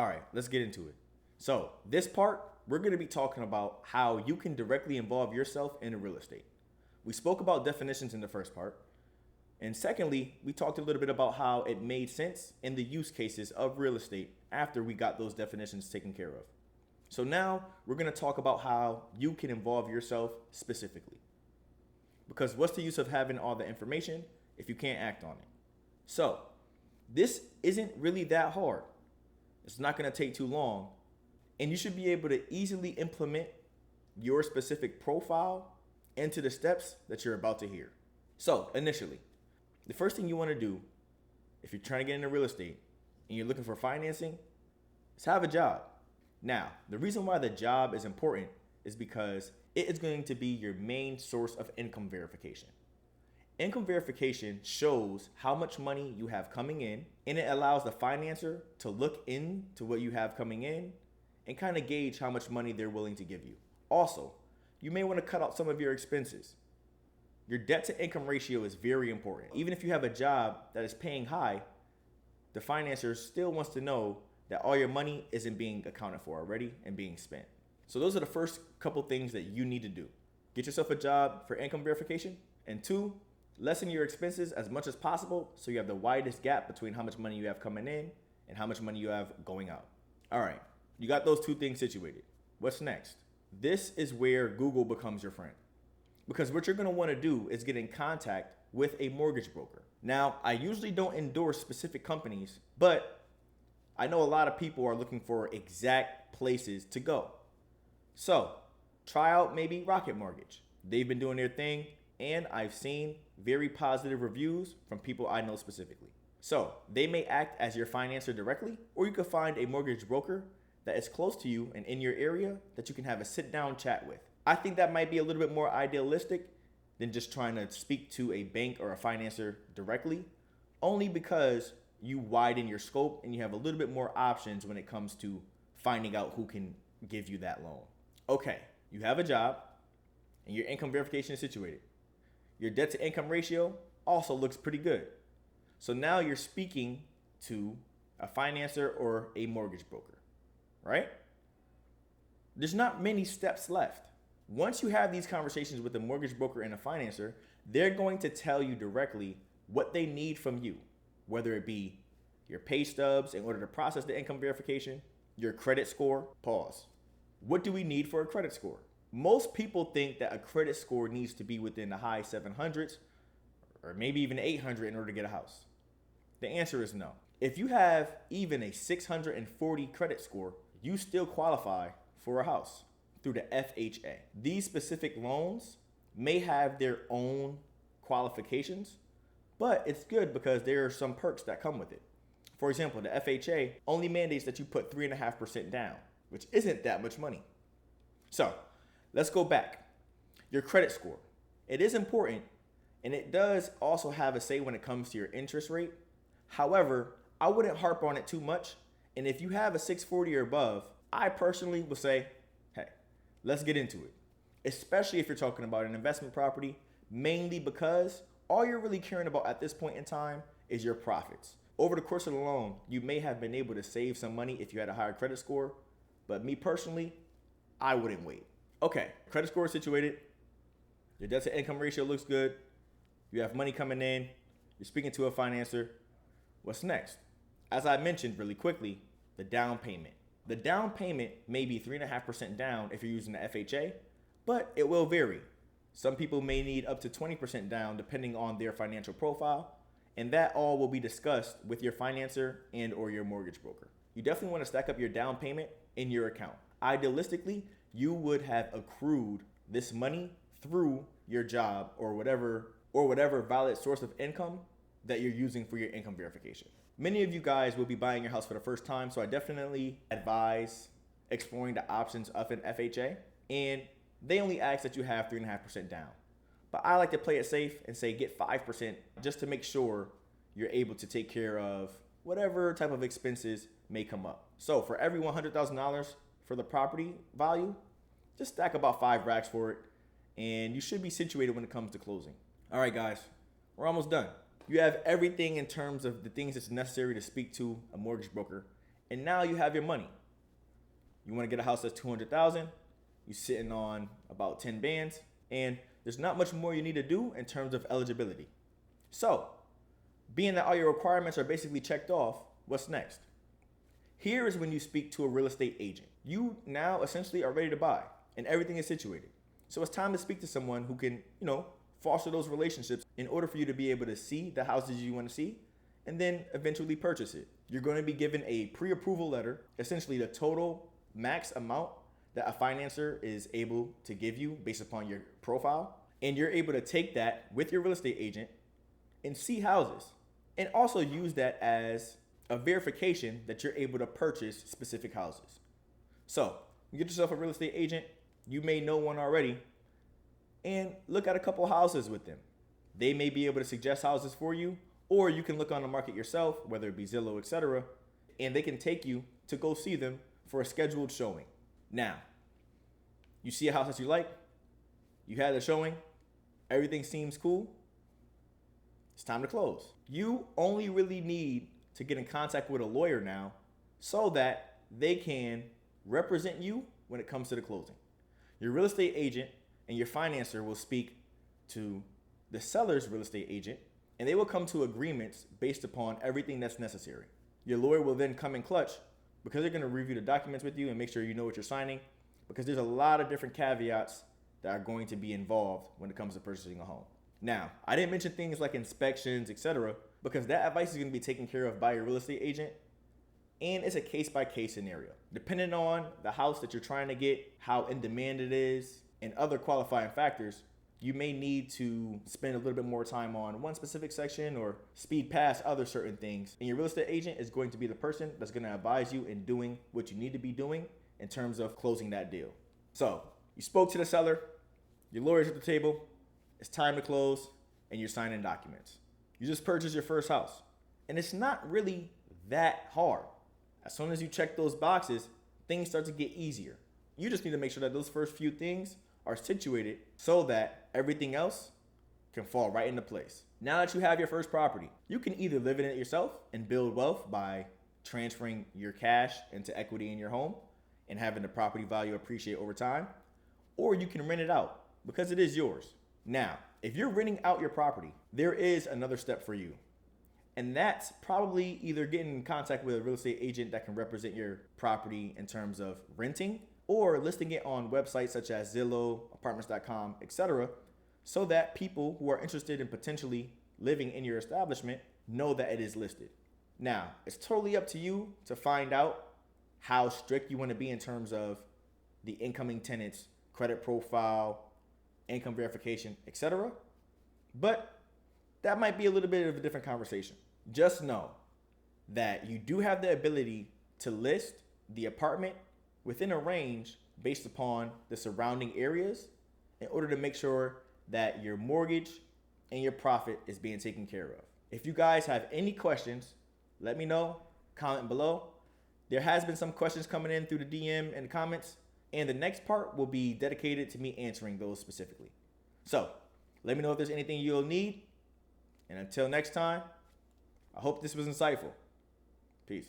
All right, let's get into it. So, this part, we're going to be talking about how you can directly involve yourself in real estate. We spoke about definitions in the first part. And secondly, we talked a little bit about how it made sense in the use cases of real estate after we got those definitions taken care of. So now we're going to talk about how you can involve yourself specifically. Because what's the use of having all the information if you can't act on it? So this isn't really that hard. It's not going to take too long. And you should be able to easily implement your specific profile into the steps that you're about to hear. So initially, the first thing you want to do if you're trying to get into real estate and you're looking for financing is have a job. Now, the reason why the job is important is because it is going to be your main source of income verification. Income verification shows how much money you have coming in, and it allows the financer to look into what you have coming in and kind of gauge how much money they're willing to give you. Also, you may want to cut out some of your expenses. Your debt to income ratio is very important. Even if you have a job that is paying high, the financer still wants to know that all your money isn't being accounted for already and being spent. So those are the first couple things that you need to do. Get yourself a job for income verification. And 2, lessen your expenses as much as possible so you have the widest gap between how much money you have coming in and how much money you have going out. All right, you got those 2 things situated. What's next? This is where Google becomes your friend. Because what you're going to want to do is get in contact with a mortgage broker. Now, I usually don't endorse specific companies, but I know a lot of people are looking for exact places to go. So, try out maybe Rocket Mortgage. They've been doing their thing, and I've seen very positive reviews from people I know specifically. So, they may act as your financer directly, or you could find a mortgage broker that is close to you and in your area that you can have a sit-down chat with. I think that might be a little bit more idealistic than just trying to speak to a bank or a financer directly, only because you widen your scope and you have a little bit more options when it comes to finding out who can give you that loan. Okay, you have a job and your income verification is situated. Your debt to income ratio also looks pretty good. So now you're speaking to a financer or a mortgage broker, right? There's not many steps left. Once you have these conversations with a mortgage broker and a financer, they're going to tell you directly what they need from you, whether it be your pay stubs in order to process the income verification, your credit score. Pause. What do we need for a credit score? Most people think that a credit score needs to be within the high 700s or maybe even 800 in order to get a house. The answer is no. If you have even a 640 credit score, you still qualify for a house through the FHA. These specific loans may have their own qualifications, but it's good because there are some perks that come with it. For example, the FHA only mandates that you put 3.5% down, which isn't that much money. So let's go back. Your credit score. It is important, and it does also have a say when it comes to your interest rate. However, I wouldn't harp on it too much. And if you have a 640 or above, I personally would say, hey, let's get into it. Especially if you're talking about an investment property, mainly because all you're really caring about at this point in time is your profits. Over the course of the loan, you may have been able to save some money if you had a higher credit score, but me personally, I wouldn't wait. Okay, credit score is situated. Your debt to income ratio looks good. You have money coming in. You're speaking to a financer. What's next? As I mentioned really quickly, the down payment. The down payment may be 3.5% down if you're using the FHA, but it will vary. Some people may need up to 20% down depending on their financial profile, and that all will be discussed with your financer and or your mortgage broker. You definitely want to stack up your down payment in your account. Idealistically, you would have accrued this money through your job or whatever valid source of income that you're using for your income verification. Many of you guys will be buying your house for the first time, so I definitely advise exploring the options of an FHA, and they only ask that you have 3.5% down. But I like to play it safe and say get 5% just to make sure you're able to take care of whatever type of expenses may come up. So for every $100,000 for the property value, just stack about 5 racks for it, and you should be situated when it comes to closing. All right, guys, we're almost done. You have everything in terms of the things that's necessary to speak to a mortgage broker and now you have your money. You want to get a house that's 200,000. You're sitting on about 10 bands, and there's not much more you need to do in terms of eligibility. So, being that all your requirements are basically checked off, what's next? Here is when you speak to a real estate agent. You now essentially are ready to buy, and everything is situated. So it's time to speak to someone who can, foster those relationships in order for you to be able to see the houses you want to see and then eventually purchase it. You're going to be given a pre-approval letter, essentially the total max amount that a financer is able to give you based upon your profile. And you're able to take that with your real estate agent and see houses, and also use that as a verification that you're able to purchase specific houses. So you get yourself a real estate agent. You may know one already, and look at a couple houses with them. They may be able to suggest houses for you, or you can look on the market yourself, whether it be Zillow, etc., and they can take you to go see them for a scheduled showing. Now, you see a house that you like, you had a showing, everything seems cool, it's time to close. You only really need to get in contact with a lawyer now so that they can represent you when it comes to the closing. Your real estate agent and your financer will speak to the seller's real estate agent, and they will come to agreements based upon everything that's necessary. Your lawyer will then come in clutch because they're going to review the documents with you and make sure you know what you're signing, because there's a lot of different caveats that are going to be involved when it comes to purchasing a home. Now, I didn't mention things like inspections, etc., because that advice is going to be taken care of by your real estate agent, and it's a case-by-case scenario. Depending on the house that you're trying to get, how in demand it is, and other qualifying factors, you may need to spend a little bit more time on one specific section or speed past other certain things. And your real estate agent is going to be the person that's going to advise you in doing what you need to be doing in terms of closing that deal. So you spoke to the seller, your lawyer's at the table, it's time to close, and you're signing documents. You just purchased your first house, and it's not really that hard. As soon as you check those boxes, things start to get easier. You just need to make sure that those first few things are situated so that everything else can fall right into place. Now that you have your first property, you can either live in it yourself and build wealth by transferring your cash into equity in your home and having the property value appreciate over time, or you can rent it out because it is yours. Now, if you're renting out your property, there is another step for you. And that's probably either getting in contact with a real estate agent that can represent your property in terms of renting, or listing it on websites such as Zillow, apartments.com, etc., so that people who are interested in potentially living in your establishment know that it is listed. Now, it's totally up to you to find out how strict you want to be in terms of the incoming tenant's credit profile, income verification, etc. But that might be a little bit of a different conversation. Just know that you do have the ability to list the apartment within a range based upon the surrounding areas in order to make sure that your mortgage and your profit is being taken care of. If you guys have any questions, let me know, comment below. There has been some questions coming in through the DM and the comments, and the next part will be dedicated to me answering those specifically. So let me know if there's anything you'll need. And until next time, I hope this was insightful. Peace.